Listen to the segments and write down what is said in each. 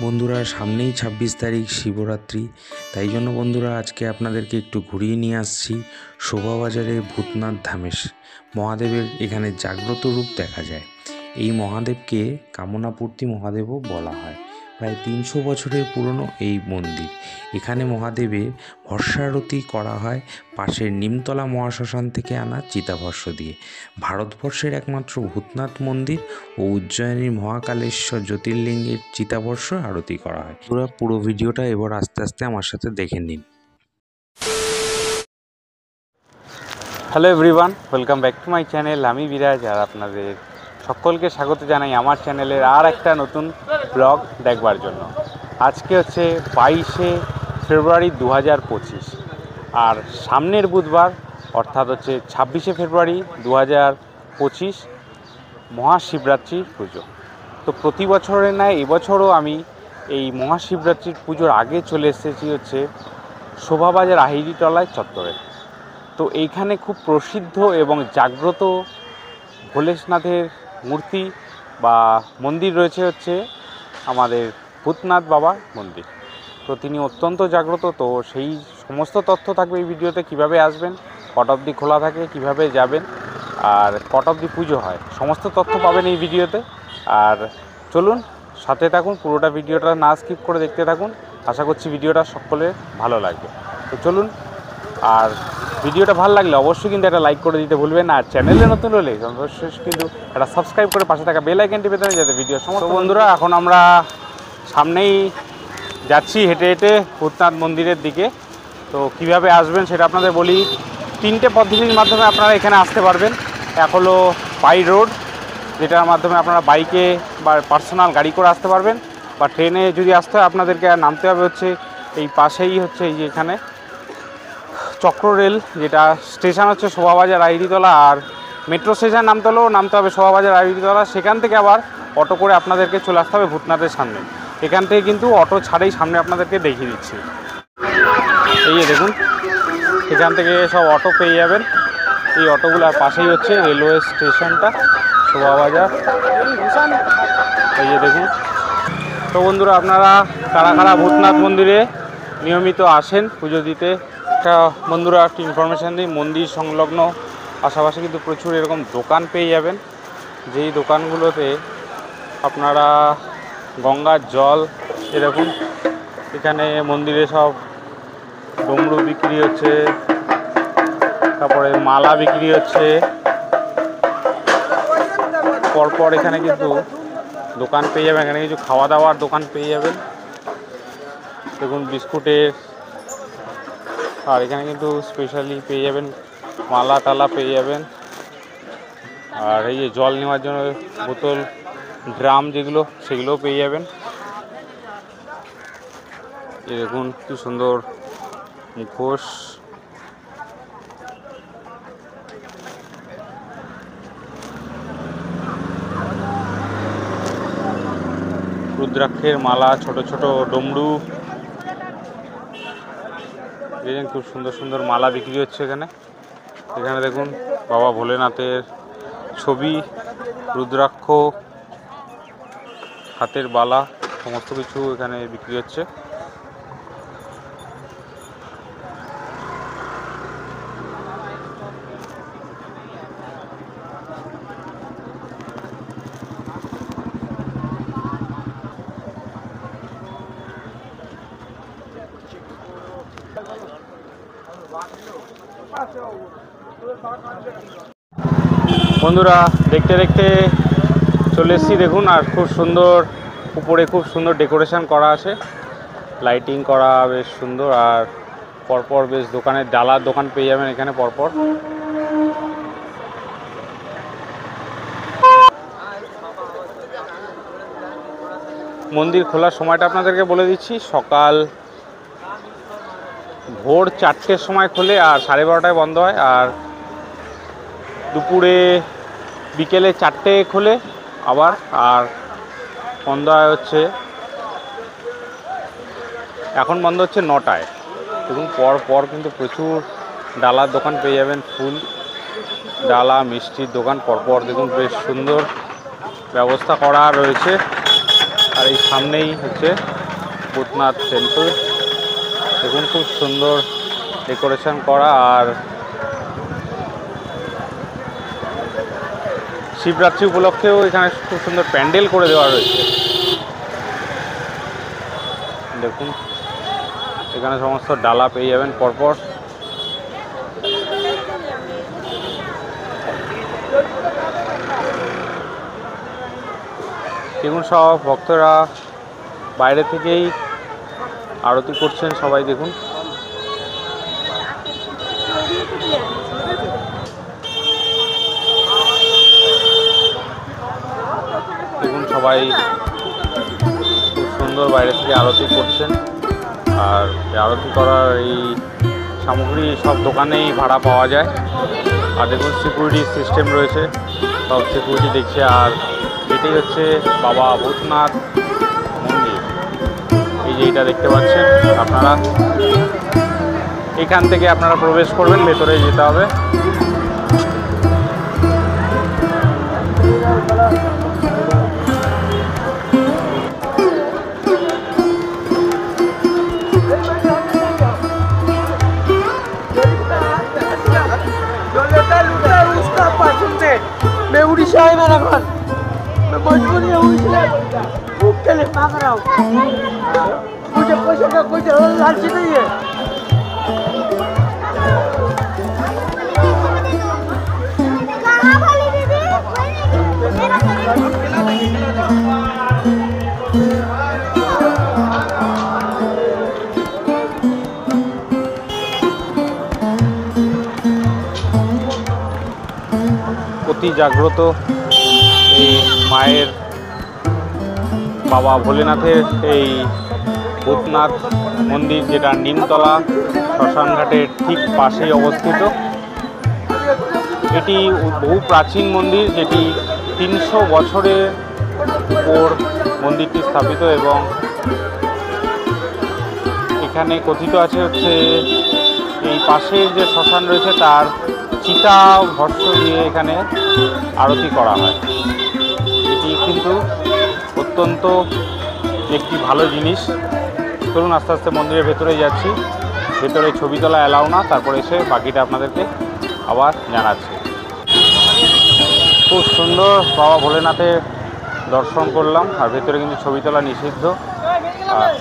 বন্ধুরা, সামনেই ২৬ তারিখ শিবরাত্রি। তাই জন্য বন্ধুরা আজকে আপনাদেরকে একটু ঘুরিয়ে নিয়ে আসছি শোভাবাজারে ভূতনাথ ধামে। মহাদেবের এখানে জাগ্রত রূপ দেখা যায়। এই মহাদেবকে কামনাপূর্তি মহাদেবও বলা হয়। প্রায় ৩০০ বছরের পুরনো এই মন্দির। এখানে মহাদেবের ভস্মারতি করা হয় পাশের নিমতলা মহাশ্মশান থেকে আনা চিতাভস্ম দিয়ে। ভারতবর্ষের একমাত্র ভূতনাথ মন্দির ও উজ্জয়িনীর মহাকালেশ্বর জ্যোতির্লিঙ্গের চিতাভস্ম আরতি করা হয়। পুরো ভিডিওটা এবার আস্তে আস্তে আমার সাথে দেখে নিন। Hello everyone, welcome back to my channel. আমি বিরাজ, আর আপনাদের সকলকে স্বাগত জানাই আমার চ্যানেলের আর একটা নতুন ব্লগ দেখবার জন্য। আজকে হচ্ছে 22শে ফেব্রুয়ারি 2025, আর সামনের বুধবার অর্থাৎ হচ্ছে 26শে ফেব্রুয়ারি 2025 মহাশিবরাত্রির পুজো। তো প্রতি বছরের ন্যায় এবছরও আমি এই মহাশিবরাত্রির পুজোর আগে চলে এসেছি হচ্ছে শোভাবাজার আহিরিতলায় চত্বরে। তো এইখানে খুব প্রসিদ্ধ এবং জাগ্রত ভোলেনাথের মূর্তি বা মন্দির রয়েছে হচ্ছে আমাদের ভূতনাথ বাবার মন্দির। তো তিনি অত্যন্ত জাগ্রত। তো সেই সমস্ত তথ্য থাকবে এই ভিডিওতে। কিভাবে আসবেন, কটা অবধি খোলা থাকে, কিভাবে যাবেন, আর কটা অবধি পুজো হয়, সমস্ত তথ্য পাবেন এই ভিডিওতে। আর চলুন সাথে থাকুন, পুরোটা ভিডিওটা না স্কিপ করে দেখতে থাকুন। আশা করছি ভিডিওটা সকলের ভালো লাগবে। তো চলুন, আর ভিডিওটা ভালো লাগলে অবশ্যই কিন্তু একটা লাইক করে দিতে ভুলবেন না। আর চ্যানেলে নতুন হলে অবশ্যই কিন্তু একটা সাবস্ক্রাইব করে পাশে থাকা বেল আইকনটি পেতে হবে যাতে ভিডিও সমস্ত বন্ধুরা। এখন আমরা সামনেই যাচ্ছি হেঁটে হেঁটে ভূতনাথ মন্দিরের দিকে। তো কিভাবে আসবেন সেটা আপনাদের বলি। 3টে পদ্ধতির মাধ্যমে আপনারা এখানে আসতে পারবেন। এক হলো বাই রোড, যেটার মাধ্যমে আপনারা বাইকে বা পার্সোনাল গাড়ি করে আসতে পারবেন, বা ট্রেনে যদি আসতে হয় আপনাদেরকে নামতে হবে হচ্ছে এই পাশেই হচ্ছে এই যে এখানে চক্র রেল, যেটা স্টেশন হচ্ছে শোভাবাজার আহিরিতলা, আর মেট্রো স্টেশন নামতে হবে শোভাবাজার আহিরিতলা। সেখান থেকে আবার অটো করে আপনাদেরকে চলে আসতে হবে ভূতনাথের সামনে। এখান থেকে কিন্তু অটো ছাড়েই সামনে আপনাদেরকে দেখিয়ে দিচ্ছি। এই যে দেখুন, এখান থেকে সব অটো পেয়ে যাবেন। এই অটোগুলোর পাশেই হচ্ছে রেলওয়ে স্টেশনটা শোভাবাজার। এই যে দেখুন। তো বন্ধুরা, আপনারা কারা কারা ভূতনাথ মন্দিরে নিয়মিত আসেন পুজো দিতে, একটা বন্ধুরা একটু ইনফরমেশান দিই। মন্দির সংলগ্ন পাশাপাশি কিন্তু প্রচুর এরকম দোকান পেয়ে যাবেন, যেই দোকানগুলোতে আপনারা গঙ্গার জল, এরকম এখানে মন্দিরে সব ডমরু বিক্রি হচ্ছে, তারপরে মালা বিক্রি হচ্ছে। পরপর এখানে কিন্তু দোকান পেয়ে যাবেন। এখানে কিছু খাওয়া দাওয়ার দোকান পেয়ে যাবেন, দেখুন বিস্কুটের। আর এখানে কিন্তু স্পেশালি পেয়ে যাবেন মালা টালা পেয়ে যাবেন। আর এই যে জল নেওয়ার জন্য বোতল, ড্রাম যেগুলো, সেগুলোও পেয়ে যাবেন। এই দেখুন কি সুন্দর মুখোশ। রুদ্রাক্ষের মালা, ছোট ছোট ডমরু, দেখেন খুব সুন্দর সুন্দর মালা বিক্রি হচ্ছে এখানে। এখানে দেখুন বাবা ভোলেনাথের ছবি, রুদ্রাক্ষ, হাতের বালা, সমস্ত কিছু এখানে বিক্রি হচ্ছে। বন্ধুরা, দেখতে দেখতে চলে এসেছি দেখুন। আর খুব সুন্দর, উপরে খুব সুন্দর ডেকোরেশন করা আছে, লাইটিং করা বেশ সুন্দর। আর পরপর বেশ দোকানের ডালার দোকান পেয়ে যাবেন এখানে পরপর। মন্দির খোলার সময়টা আপনাদেরকে বলে দিচ্ছি। সকাল ভোর 4টের সময় খোলে আর 12:30টায় বন্ধ হয়। আর দুপুরে বিকেলে 4টে খোলে আবার, আর বন্ধ হয় হচ্ছে, এখন বন্ধ হচ্ছে 9টায়। দেখুন পর কিন্তু প্রচুর ডালার দোকান পেয়ে যাবেন, ফুল ডালা, মিষ্টির দোকান পরপর দেখুন বেশ সুন্দর ব্যবস্থা করা রয়েছে। আর এই সামনেই হচ্ছে ভূতনাথ টেম্পল। দেখুন খুব সুন্দর ডেকোরেশন করা, আর শিবরাত্রি উপলক্ষেও এখানে খুব সুন্দর প্যান্ডেল করে দেওয়া রয়েছে। দেখুন এখানে সমস্ত ডালা পেয়ে যাবেন পরপর। দেখুন সব ভক্তরা বাইরে থেকেই আরতি করছেন সবাই। দেখুন দেখুন সবাই খুব সুন্দর বাইরে থেকে আরতি করছেন। আর আরতি করার এই সামগ্রী সব দোকানেই ভাড়া পাওয়া যায়। আর দেখুন সিকিউরিটি সিস্টেম রয়েছে, সব সিকিউরিটি দেখছে। আর এটাই হচ্ছে বাবা ভূতনাথ মন্দির। এই যে এটা দেখতে পাচ্ছেন আপনারা, এখান থেকে আপনারা প্রবেশ করবেন, ভেতরে যেতে হবে। मैं उड़ीसा है मेरा घर, मैं मजबूरी है उड़ीसा भूख के लिए मांग रहा हूँ। मुझे पैसे का कोई लालची नहीं है। অতি জাগ্রত এই মায়ের বাবা ভোলেনাথের এই ভূতনাথ মন্দির, যেটা নিমতলা শ্মশানঘাটের ঠিক পাশেই অবস্থিত। এটি বহু প্রাচীন মন্দির, যেটি 300 বছরের উপর মন্দিরটি স্থাপিত। এবং এখানে কথিত আছে হচ্ছে এই পাশের যে শ্মশান রয়েছে তার চিতা ভস্য দিয়ে এখানে আরতি করা হয়। এটি কিন্তু অত্যন্ত একটি ভালো জিনিস। চলুন আস্তে আস্তে মন্দিরের ভেতরে যাচ্ছি। ভেতরে ছবি তোলা অ্যালাউ না, তারপরে এসে বাকিটা আপনাদেরকে আবার জানাচ্ছি। খুব সুন্দর বাবা ভোলেনাথের দর্শন করলাম, আর ভেতরে কিন্তু ছবি তোলা নিষিদ্ধ। আর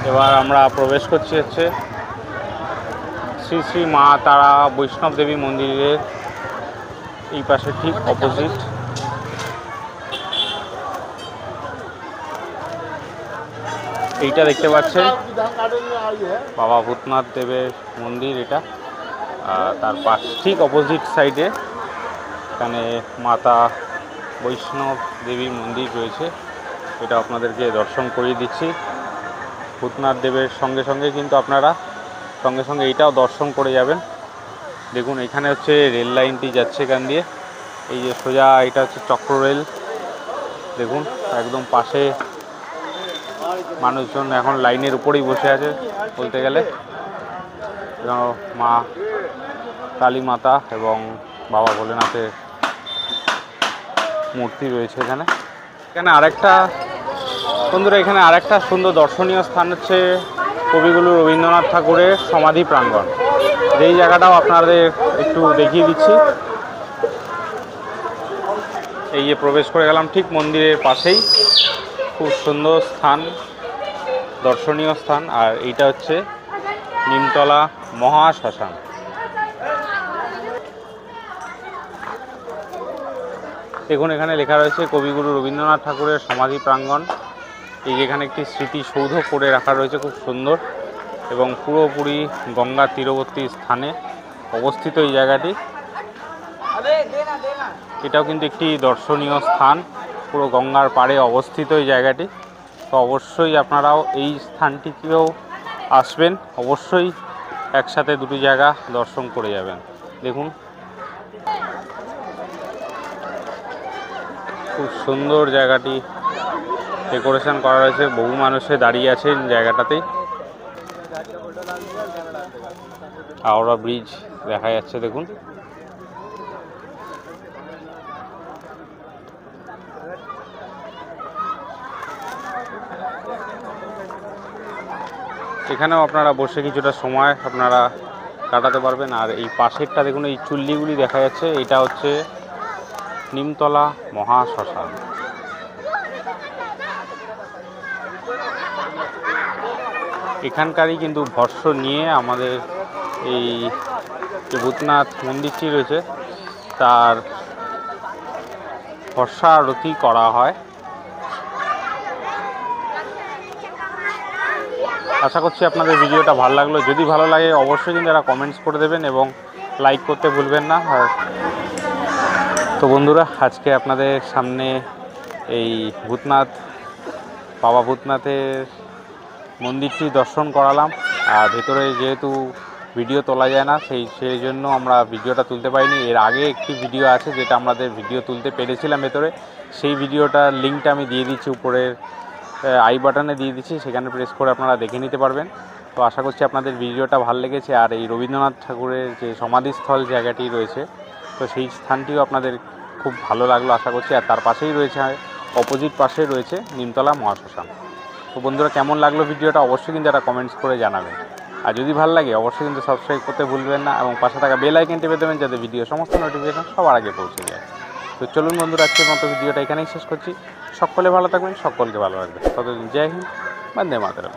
এবার আমরা প্রবেশ করছি হচ্ছে শ্রী শ্রী মা তারা বৈষ্ণব দেবী মন্দিরের এই পাশে ঠিক অপোজিট। এইটা দেখতে পাচ্ছেন বাবা ভূতনাথ দেবের মন্দির, এটা তার পাশ ঠিক অপোজিট সাইডে এখানে মাতা বৈষ্ণব দেবীর মন্দির রয়েছে। এটা আপনাদেরকে দর্শন করিয়ে দিচ্ছি। ভূতনাথ দেবের সঙ্গে সঙ্গে কিন্তু আপনারা সঙ্গে সঙ্গে এইটাও দর্শন করে যাবেন। দেখুন এখানে হচ্ছে রেল লাইনটি যাচ্ছে এখান দিয়ে, এই যে সোজা এটা হচ্ছে চক্র রেল। দেখুন একদম পাশে মানুষজন এখন লাইনের উপরেই বসে আছে বলতে গেলে। মা কালী মাতা এবং বাবা ভোলেনাথের মূর্তি রয়েছে এখানে। এখানে আরেকটা বন্ধুরা, এখানে আরেকটা সুন্দর দর্শনীয় স্থান হচ্ছে কবিগুরু রবীন্দ্রনাথ ঠাকুরের সমাধি প্রাঙ্গণ। এই জায়গাটাও আপনাদের একটু দেখিয়ে দিচ্ছি। এই যে প্রবেশ করে গেলাম ঠিক মন্দিরের পাশেই, খুব সুন্দর স্থান, দর্শনীয় স্থান। আর এইটা হচ্ছে নিমতলা মহাশ্মশান। দেখুন এখানে লেখা রয়েছে কবিগুরু রবীন্দ্রনাথ ঠাকুরের সমাধি প্রাঙ্গণ। এই যেখানে একটি স্মৃতিসৌধ করে রাখা রয়েছে খুব সুন্দর, এবং পুরোপুরি গঙ্গা তীরবর্তী স্থানে অবস্থিত এই জায়গাটি। এটাও কিন্তু একটি দর্শনীয় স্থান, পুরো গঙ্গার পাড়ে অবস্থিত এই জায়গাটি। তো অবশ্যই আপনারাও এই স্থানটিকেও আসবেন, অবশ্যই একসাথে দুটি জায়গা দর্শন করে যাবেন। দেখুন খুব সুন্দর জায়গাটি ডেকোরেশন করা রয়েছে, বহু মানুষে দাঁড়িয়ে আছেন জায়গাটাতেই। হাওড়া ব্রিজ দেখা যাচ্ছে দেখুন। এখানেও আপনারা বসে কিছুটা সময় আপনারা কাটাতে পারবেন। আর এই পাশেরটা দেখুন, এই চুল্লিগুলি দেখা যাচ্ছে, এটা হচ্ছে নিমতলা মহাশ্মশান। এখানকারই কিন্তু ভস্ম নিয়ে আমাদের এই যে ভূতনাথ মন্দিরটি রয়েছে তার ভস্মা আরতি করা হয়। আশা করছি আপনাদের ভিডিওটা ভালো লাগলো। যদি ভালো লাগে অবশ্যই কিন্তু এরা কমেন্টস করে দেবেন এবং লাইক করতে ভুলবেন না। আর তো বন্ধুরা, আজকে আপনাদের সামনে এই ভূতনাথ, বাবা ভূতনাথের মন্দিরটি দর্শন করালাম। আর ভেতরে যেহেতু ভিডিও তোলা যায় না, সেই জন্য আমরা ভিডিওটা তুলতে পারিনি। এর আগে একটি ভিডিও আছে যেটা আমাদের ভিডিও তুলতে পেরেছিলাম ভেতরে, সেই ভিডিওটার লিঙ্কটা আমি দিয়ে দিচ্ছি উপরের আই বাটনে দিয়ে দিচ্ছি, সেখানে প্রেস করে আপনারা দেখে নিতে পারবেন। তো আশা করছি আপনাদের ভিডিওটা ভালো লেগেছে। আর এই রবীন্দ্রনাথ ঠাকুরের যে সমাধিস্থল জায়গাটি রয়েছে, তো সেই স্থানটিও আপনাদের খুব ভালো লাগলো আশা করছি। আর তার পাশেই রয়েছে, অপোজিট পাশে রয়েছে নিমতলা মহাশ্মশান। তো বন্ধুরা, কেমন লাগলো ভিডিওটা অবশ্যই কিন্তু একটা কমেন্টস করে জানাবেন। আর যদি ভালো লাগে অবশ্যই কিন্তু সাবস্ক্রাইব করতে ভুলবেন না এবং পাশে থাকা বেল আইকন টিপে দেবেন যাতে ভিডিও সমস্ত নোটিফিকেশন সবার আগে পৌঁছে যায়। তো চলুন বন্ধুরা, আজকের মতো ভিডিওটা এখানেই শেষ করছি। সকলে ভালো থাকবেন, সকলকে ভালো রাখবেন। ততদিন জয় হিন্দ, বন্দে মাতরম।